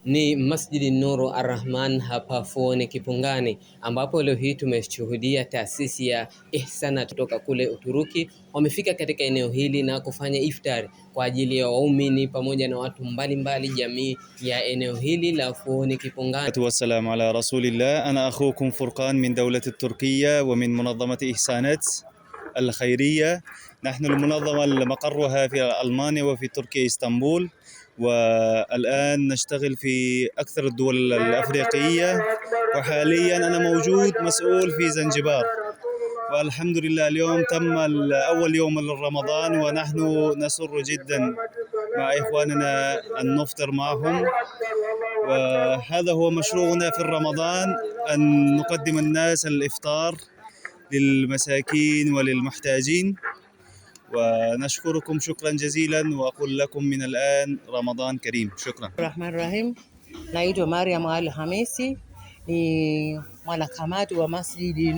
Ni Masjidi Nuru Ar-Rahman hapa Fuoni Kipungani, ambapo leo hii tumeshuhudia taasisi ya Ihsanat kutoka kule Uturuki wamefika katika eneo hili na kufanya iftari kwa ajili ya waumini pamoja na watu mbalimbali jamii ya eneo hili la Fuoni Kipungani. Wassalamu ala rasulillah, ana akhukum Furqan min dawlati Turkiya wa min munadhamati Ihsanat الخيرية. نحن المنظمة المقرها في ألمانيا وفي تركيا اسطنبول، والآن نشتغل في أكثر الدول الأفريقية، وحاليا أنا موجود مسؤول في زنجبار. والحمد لله اليوم تم أول يوم لرمضان، ونحن نسر جدا مع إخواننا أن نفطر معهم، وهذا هو مشروعنا في رمضان، أن نقدم الناس الإفطار للمساكين وللمحتاجين. ونشكركم شكرا جزيلا، وأقول لكم من الآن رمضان كريم. شكرا. الرحمن الرحيم. Naitwa Mariam Ali Hamisi, ni mwanakamati wa Masjidi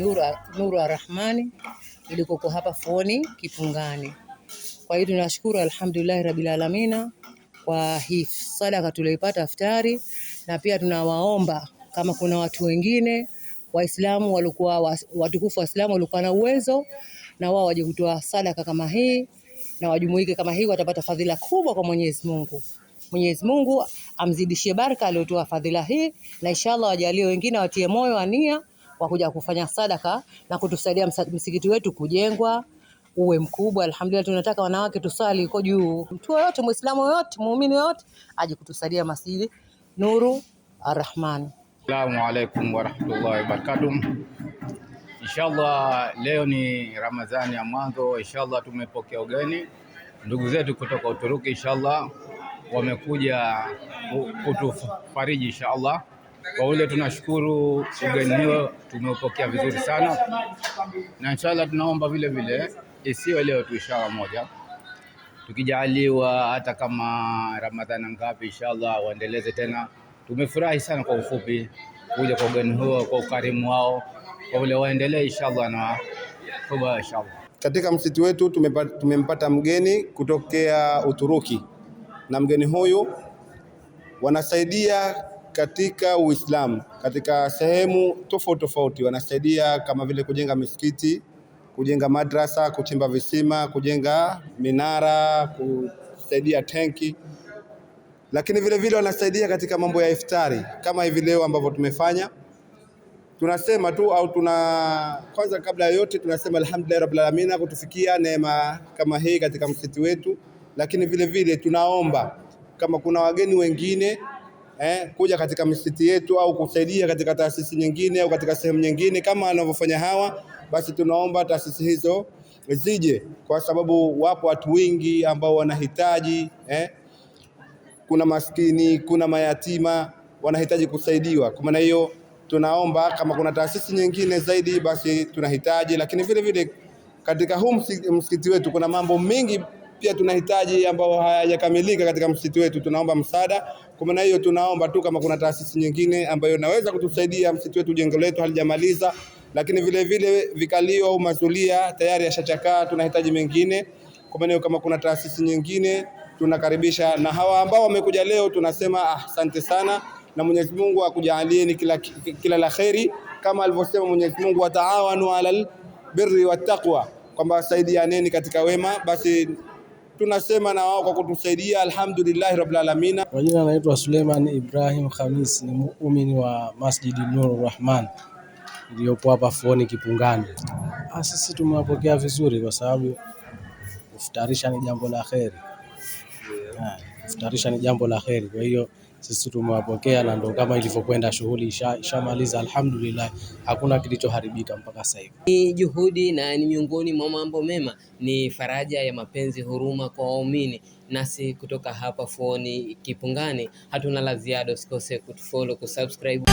Nuru Ar-Rahmani ilikoko hapa Fuoni Kipungani. Kwa hiyo tunashukuru alhamdulillah rabbil alamin kwa hii sadaka tuliyopata iftari, na pia tunawaomba kama kuna watu wengine Waislamu walikuwa watukufu Waislamu walikuwa na uwezo na wao waje kutoa sadaka kama hii na wajumuike kama hii, watapata fadhila kubwa kwa Mwenyezi Mungu. Mwenyezi Mungu amzidishie baraka aliyotoa fadhila hii, na inshallah wajalie wengine watie moyo wa nia wa kuja kufanya sadaka na kutusaidia msikiti wetu kujengwa uwe mkubwa. Alhamdulillah, tunataka wanawake tusali uko juu. Mtu yote Muislamu yote muumini yote aje kutusaidia Masjidi Nuru Ar-Rahman. Assalamu alaikum warahmatullahi wabarakatuh. Inshallah leo ni Ramadhani ya mwanzo. Inshallah tumepokea ugeni ndugu zetu kutoka Uturuki. Inshallah wamekuja kutufariji inshallah. Kwa ule tunashukuru ugeni huo, tumepokea vizuri sana, na inshallah tunaomba vile vile isiwe leo tu, inshallah moja tukijaliwa, hata kama Ramadhani ngapi inshallah waendeleze tena. Tumefurahi sana kwa ufupi kuja kwa ugeni huo, kwa ukarimu wao, kwa vile waendelee inshallah na kubwa inshallah. Katika msikiti wetu tumempata mgeni kutokea Uturuki, na mgeni huyu wanasaidia katika Uislamu katika sehemu tofauti tofauti. Wanasaidia kama vile kujenga misikiti, kujenga madrasa, kuchimba visima, kujenga minara, kusaidia tenki, lakini vile vile wanasaidia katika mambo ya iftari kama hivi leo ambavyo tumefanya. Tunasema tu au kwanza kabla ya yote tunasema alhamdulillah rabbil alamin kutufikia neema kama hii katika msikiti wetu, lakini vile vile tunaomba kama kuna wageni wengine kuja katika msikiti yetu au kusaidia katika taasisi nyingine au katika sehemu nyingine kama wanavyofanya hawa, basi tunaomba taasisi hizo zije, kwa sababu wapo watu wengi ambao wanahitaji kuna maskini, kuna mayatima wanahitaji kusaidiwa. Kwa maana hiyo tunaomba kama kuna taasisi nyingine zaidi basi tunahitaji, lakini vile vile katika huu msikiti wetu kuna mambo mengi pia tunahitaji ambao hayajakamilika katika msikiti wetu, tunaomba msaada. Kwa maana hiyo tunaomba tu kama kuna taasisi nyingine ambayo inaweza kutusaidia msikiti wetu, jengo letu halijamaliza, lakini vile vile vikalio au mazulia tayari yashachakaa, tunahitaji mengine. Kwa maana hiyo kama kuna taasisi nyingine tunakaribisha, na hawa ambao wamekuja leo tunasema asante sana, na Mwenyezi Mungu akujalieni kila la kheri, kama alivyosema Mwenyezi Mungu wa taawanu alal birri wattaqwa, kwamba saidianeni katika wema. Basi tunasema na wao kwa kutusaidia, alhamdulillah rabbil alamin. Kwa jina naitwa Suleiman Ibrahim Khamis, ni muumini wa Masjidi Nuru Rahman iliyopo hapa Fuoni Kipungani. Sisi tumewapokea vizuri kwa sababu kufutarisha ni jambo la kheri. Kufutarisha ni jambo la kheri. Kwa hiyo sisi tumewapokea, na ndio kama ilivyokwenda shughuli ishamaliza alhamdulillah, hakuna kilichoharibika mpaka sasa hivi. Ni juhudi na ni miongoni mwa mambo mema, ni faraja ya mapenzi huruma kwa waumini. Nasi kutoka hapa Fuoni Kipungani hatuna la ziada. Usikose kutufollow, kusubscribe